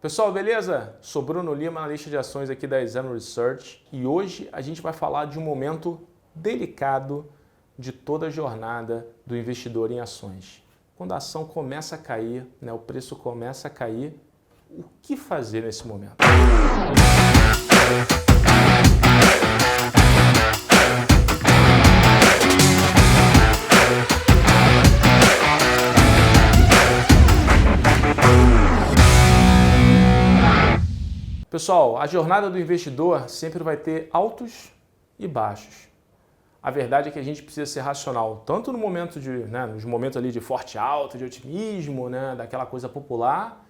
Pessoal, beleza? Sou Bruno Lima, analista de ações aqui da Exame Research, e hoje a gente vai falar de um momento delicado de toda a jornada do investidor em ações. Quando a ação começa a cair, o preço começa a cair, o que fazer nesse momento? Pessoal, a jornada do investidor sempre vai ter altos e baixos. A verdade é que a gente precisa ser racional, tanto no momento nos momentos ali de forte alta, de otimismo, daquela coisa popular,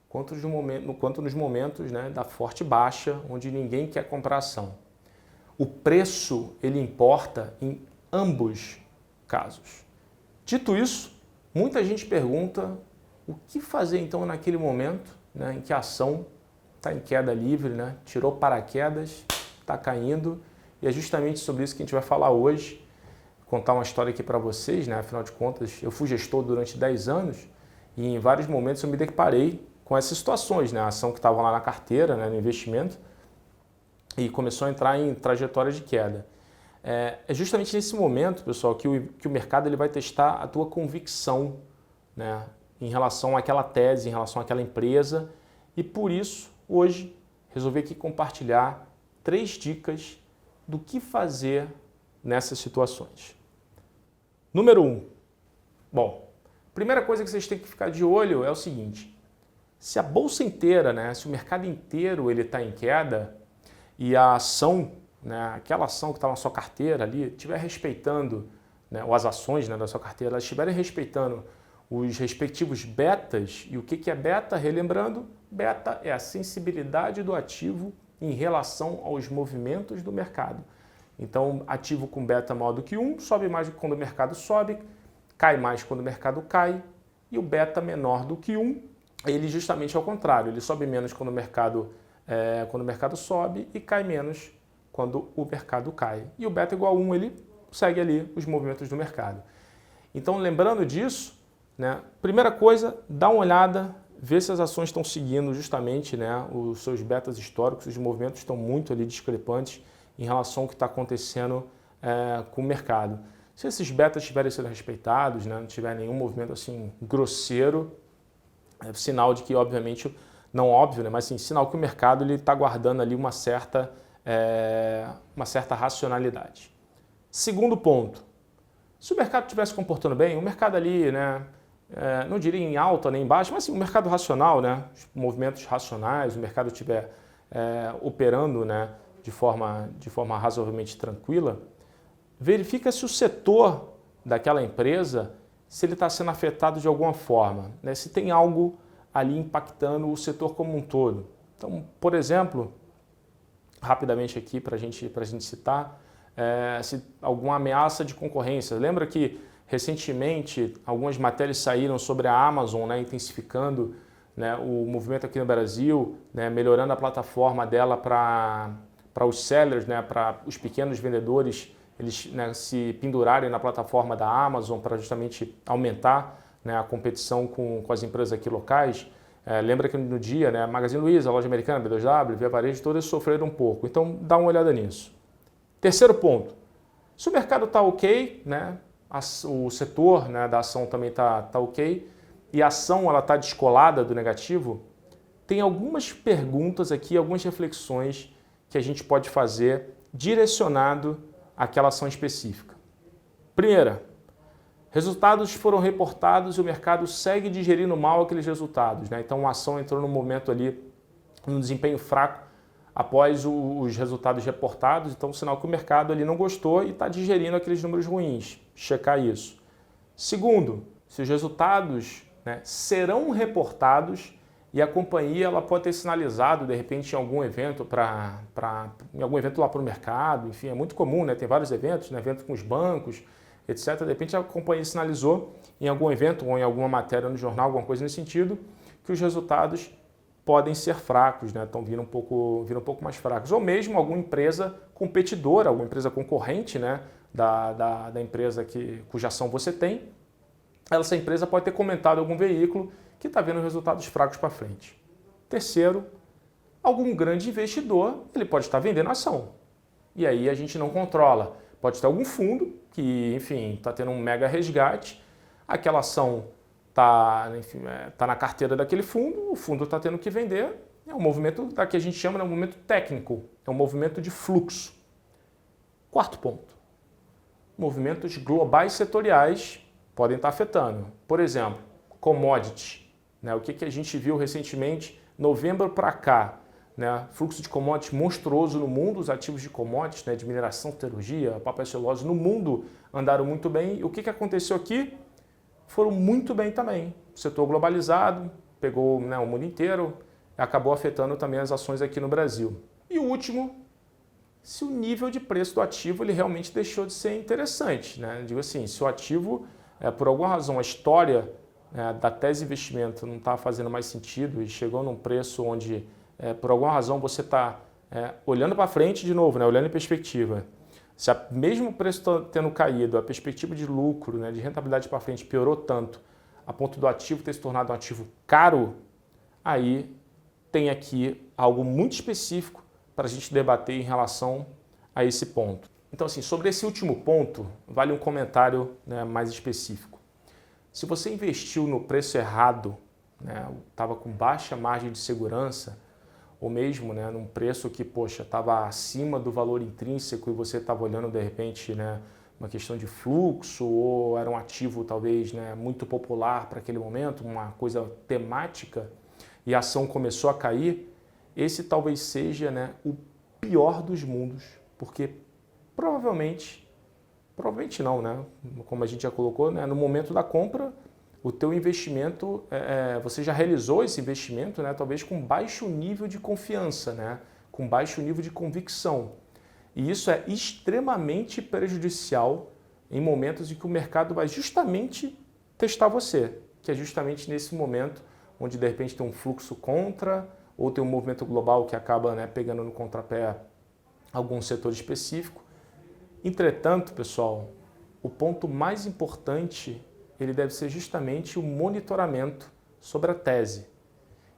quanto nos momentos da forte baixa, onde ninguém quer comprar ação. O preço, ele importa em ambos casos. Dito isso, muita gente pergunta o que fazer então naquele momento em que a ação está em queda livre, tirou paraquedas, está caindo, e é justamente sobre isso que a gente vai falar hoje, contar uma história aqui para vocês, afinal de contas, eu fui gestor durante 10 anos e em vários momentos eu me deparei com essas situações, a ação que estava lá na carteira, no investimento, e começou a entrar em trajetória de queda. É justamente nesse momento, pessoal, que o mercado ele vai testar a tua convicção em relação àquela tese, em relação àquela empresa, e por isso, hoje, resolvi aqui compartilhar 3 dicas do que fazer nessas situações. Número 1. Bom, primeira coisa que vocês têm que ficar de olho é o seguinte: se a bolsa inteira, se o mercado inteiro ele está em queda e a ação, aquela ação que está na sua carteira ali, estiver respeitando, ou as ações da sua carteira, elas estiverem respeitando os respectivos betas, e o que é beta? Relembrando, beta é a sensibilidade do ativo em relação aos movimentos do mercado. Então, ativo com beta maior do que 1, sobe mais quando o mercado sobe, cai mais quando o mercado cai, e o beta menor do que 1, ele justamente ao contrário, ele sobe menos quando o mercado sobe e cai menos quando o mercado cai. E o beta igual a 1, ele segue ali os movimentos do mercado. Então, lembrando disso, primeira coisa, dá uma olhada, vê se as ações estão seguindo justamente os seus betas históricos, os movimentos estão muito ali discrepantes em relação ao que está acontecendo com o mercado. Se esses betas estiverem sendo respeitados, não tiver nenhum movimento assim grosseiro, é sinal de que, obviamente, não óbvio, mas sim, sinal que o mercado está guardando ali uma certa racionalidade. Segundo ponto, se o mercado estiver se comportando bem, o mercado ali, não diria em alta nem em baixa, mas sim, um mercado racional, os movimentos racionais, o mercado estiver operando de forma razoavelmente tranquila, verifica se o setor daquela empresa, se ele está sendo afetado de alguma forma, se tem algo ali impactando o setor como um todo. Então, por exemplo, rapidamente aqui para a gente citar, se alguma ameaça de concorrência. Lembra que recentemente algumas matérias saíram sobre a Amazon, intensificando o movimento aqui no Brasil, melhorando a plataforma dela para os sellers, para os pequenos vendedores, eles se pendurarem na plataforma da Amazon para justamente aumentar a competição com as empresas aqui locais. Lembra que no dia, Magazine Luiza, a Loja Americana, B2W, Via Varejo, todas sofreram um pouco. Então, dá uma olhada nisso. Terceiro ponto, se o mercado está ok, o setor da ação também está ok, e a ação está descolada do negativo, tem algumas perguntas aqui, algumas reflexões que a gente pode fazer direcionado àquela ação específica. Primeira, resultados foram reportados e o mercado segue digerindo mal aqueles resultados. Então a ação entrou num momento ali, num desempenho fraco, após os resultados reportados, então sinal que o mercado ali não gostou e está digerindo aqueles números ruins. Checar isso. Segundo, se os resultados serão reportados e a companhia ela pode ter sinalizado, de repente, em algum evento em algum evento lá para o mercado, enfim, é muito comum, tem vários eventos, eventos com os bancos, etc. De repente a companhia sinalizou em algum evento ou em alguma matéria no jornal, alguma coisa nesse sentido, que os resultados podem ser fracos, estão vindo um pouco mais fracos. Ou mesmo alguma empresa competidora, alguma empresa concorrente da empresa cuja ação você tem, essa empresa pode ter comentado em algum veículo que está vendo resultados fracos para frente. Terceiro, algum grande investidor, ele pode estar vendendo ação. E aí a gente não controla. Pode ter algum fundo que, enfim, está tendo um mega resgate, aquela ação está na carteira daquele fundo, o fundo está tendo que vender. É um movimento que a gente chama de um movimento técnico, é um movimento de fluxo. Quarto ponto, movimentos globais setoriais podem estar afetando. Por exemplo, commodities. O que a gente viu recentemente, novembro para cá, fluxo de commodities monstruoso no mundo, os ativos de commodities, de mineração, siderurgia, papel e celulose no mundo andaram muito bem. E o que aconteceu aqui? Foram muito bem também. O setor globalizado pegou o mundo inteiro, acabou afetando também as ações aqui no Brasil. E o último, se o nível de preço do ativo ele realmente deixou de ser interessante. Digo assim, se o ativo, por alguma razão, a história da tese de investimento não está fazendo mais sentido e chegou num preço onde, por alguma razão, você está olhando para frente de novo, olhando em perspectiva. Se mesmo o preço está tendo caído, a perspectiva de lucro, de rentabilidade para frente piorou tanto, a ponto do ativo ter se tornado um ativo caro, aí tem aqui algo muito específico para a gente debater em relação a esse ponto. Então, assim, sobre esse último ponto, vale um comentário mais específico. Se você investiu no preço errado, estava com baixa margem de segurança, ou mesmo num preço que, estava acima do valor intrínseco e você estava olhando, de repente, uma questão de fluxo, ou era um ativo, talvez, muito popular para aquele momento, uma coisa temática, e a ação começou a cair, esse talvez seja o pior dos mundos, porque provavelmente não, como a gente já colocou, no momento da compra, o teu investimento, você já realizou esse investimento, talvez com baixo nível de confiança, com baixo nível de convicção. E isso é extremamente prejudicial em momentos em que o mercado vai justamente testar você, que é justamente nesse momento onde de repente tem um fluxo contra, ou tem um movimento global que acaba pegando no contrapé algum setor específico. Entretanto, pessoal, o ponto mais importante ele deve ser justamente o monitoramento sobre a tese.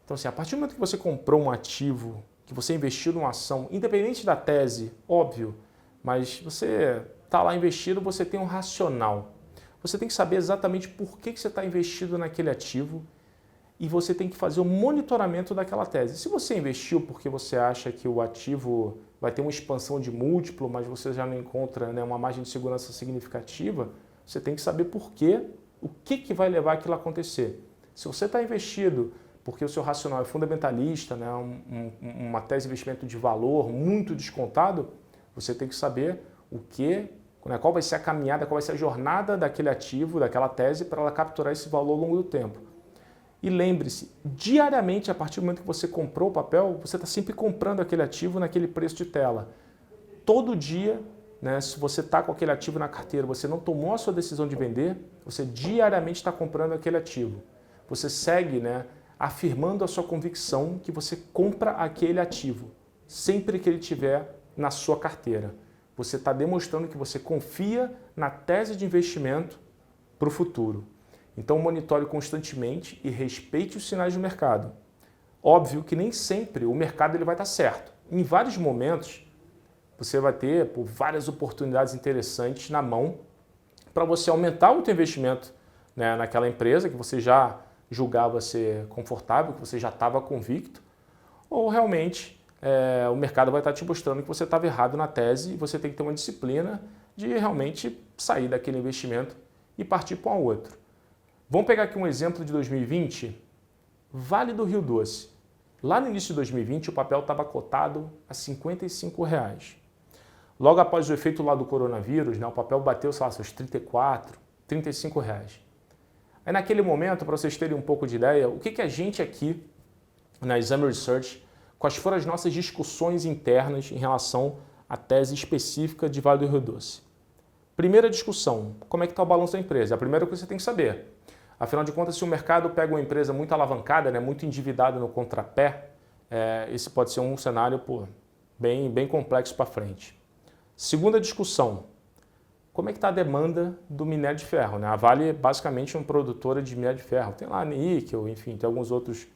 Então, assim, a partir do momento que você comprou um ativo, que você investiu numa ação, independente da tese, óbvio, mas você está lá investido, você tem um racional. Você tem que saber exatamente por que você está investido naquele ativo e você tem que fazer o monitoramento daquela tese. Se você investiu porque você acha que o ativo vai ter uma expansão de múltiplo, mas você já não encontra uma margem de segurança significativa, você tem que saber por quê, o que vai levar aquilo a acontecer. Se você está investido porque o seu racional é fundamentalista, uma tese de investimento de valor muito descontado, você tem que saber qual vai ser a caminhada, qual vai ser a jornada daquele ativo, daquela tese, para ela capturar esse valor ao longo do tempo. E lembre-se, diariamente, a partir do momento que você comprou o papel, você está sempre comprando aquele ativo naquele preço de tela. Todo dia, se você está com aquele ativo na carteira, você não tomou a sua decisão de vender, você diariamente está comprando aquele ativo. Você segue afirmando a sua convicção que você compra aquele ativo, sempre que ele estiver na sua carteira. Você está demonstrando que você confia na tese de investimento para o futuro. Então monitore constantemente e respeite os sinais do mercado. Óbvio que nem sempre o mercado ele vai estar certo. Em vários momentos, você vai ter várias oportunidades interessantes na mão para você aumentar o seu investimento naquela empresa que você já julgava ser confortável, que você já estava convicto, ou realmente o mercado vai estar te mostrando que você estava errado na tese e você tem que ter uma disciplina de realmente sair daquele investimento e partir para um outro. Vamos pegar aqui um exemplo de 2020, Vale do Rio Doce. Lá no início de 2020, o papel estava cotado a R$ 55. Logo após o efeito lá do coronavírus, o papel bateu, seus 34, 35 reais. Aí naquele momento, para vocês terem um pouco de ideia, o que a gente aqui, na Exame Research, quais foram as nossas discussões internas em relação à tese específica de Vale do Rio Doce? Primeira discussão, como é que está o balanço da empresa? É a primeira coisa que você tem que saber. Afinal de contas, se o mercado pega uma empresa muito alavancada, muito endividada no contrapé, esse pode ser um cenário bem complexo para frente. Segunda discussão, como é que está a demanda do minério de ferro? A Vale é basicamente uma produtora de minério de ferro. Tem lá níquel, enfim, tem alguns outros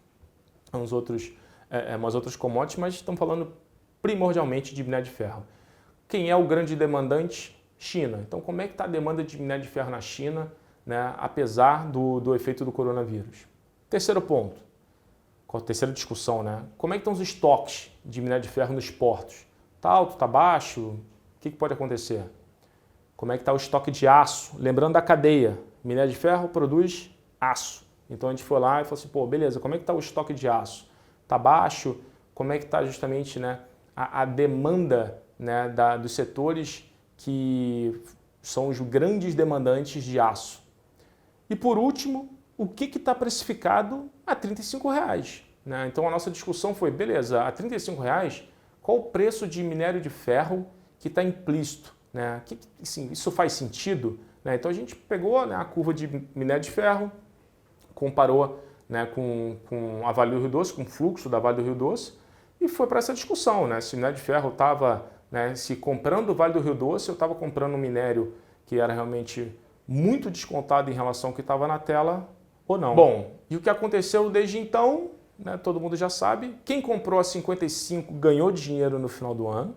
umas outras commodities, mas estamos falando primordialmente de minério de ferro. Quem é o grande demandante? China. Então, como é que está a demanda de minério de ferro na China, né, apesar do efeito do coronavírus? Terceiro ponto, qual a terceira discussão, né? Como é que estão os estoques de minério de ferro nos portos? Está alto, está baixo? O que pode acontecer? Como é que está o estoque de aço? Lembrando da cadeia, minério de ferro produz aço. Então a gente foi lá e falou assim, pô, beleza, como é que está o estoque de aço? Está baixo? Como é que está justamente, né, a demanda, né, dos setores que são os grandes demandantes de aço? E por último, o que está precificado a R$ 35,00, né? Então a nossa discussão foi, beleza, a R$ 35,00, qual o preço de minério de ferro que está implícito, né? Assim, isso faz sentido, né? Então a gente pegou, né, a curva de minério de ferro, comparou, né, com a Vale do Rio Doce, com o fluxo da Vale do Rio Doce, e foi para essa discussão, né? Se o minério de ferro estava, né, se comprando o Vale do Rio Doce, eu estava comprando um minério que era realmente muito descontado em relação ao que estava na tela ou não. Bom, e o que aconteceu desde então, né, todo mundo já sabe. Quem comprou a 55 ganhou dinheiro no final do ano,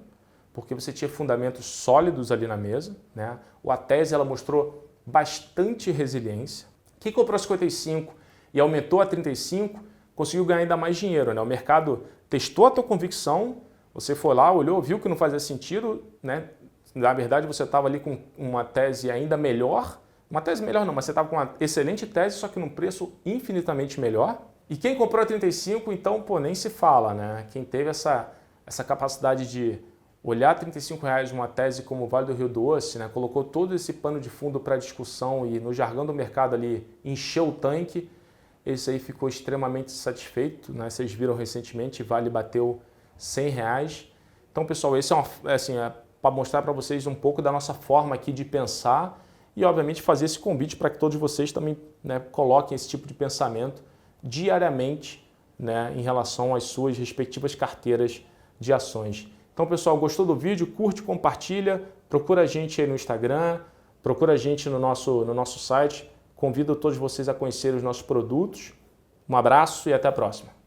porque você tinha fundamentos sólidos ali na mesa, né? A tese ela mostrou bastante resiliência. Quem comprou a 55 e aumentou a 35 conseguiu ganhar ainda mais dinheiro, né? O mercado testou a tua convicção, você foi lá, olhou, viu que não fazia sentido, né? Na verdade, você estava ali com uma tese ainda melhor. Uma tese melhor não, mas você estava com uma excelente tese, só que num preço infinitamente melhor. E quem comprou a 35, então, pô, nem se fala, né? Quem teve essa capacidade de olhar R$ 35,00 uma tese como o Vale do Rio Doce, né? Colocou todo esse pano de fundo para discussão e no jargão do mercado ali encheu o tanque, esse aí ficou extremamente satisfeito, né? Vocês viram recentemente, Vale bateu R$ 100,00. Então, pessoal, esse é para mostrar para vocês um pouco da nossa forma aqui de pensar e, obviamente, fazer esse convite para que todos vocês também, né, coloquem esse tipo de pensamento diariamente, né, em relação às suas respectivas carteiras de ações. Então, pessoal, gostou do vídeo? Curte, compartilha, procura a gente aí no Instagram, procura a gente no nosso site. Convido todos vocês a conhecer os nossos produtos. Um abraço e até a próxima.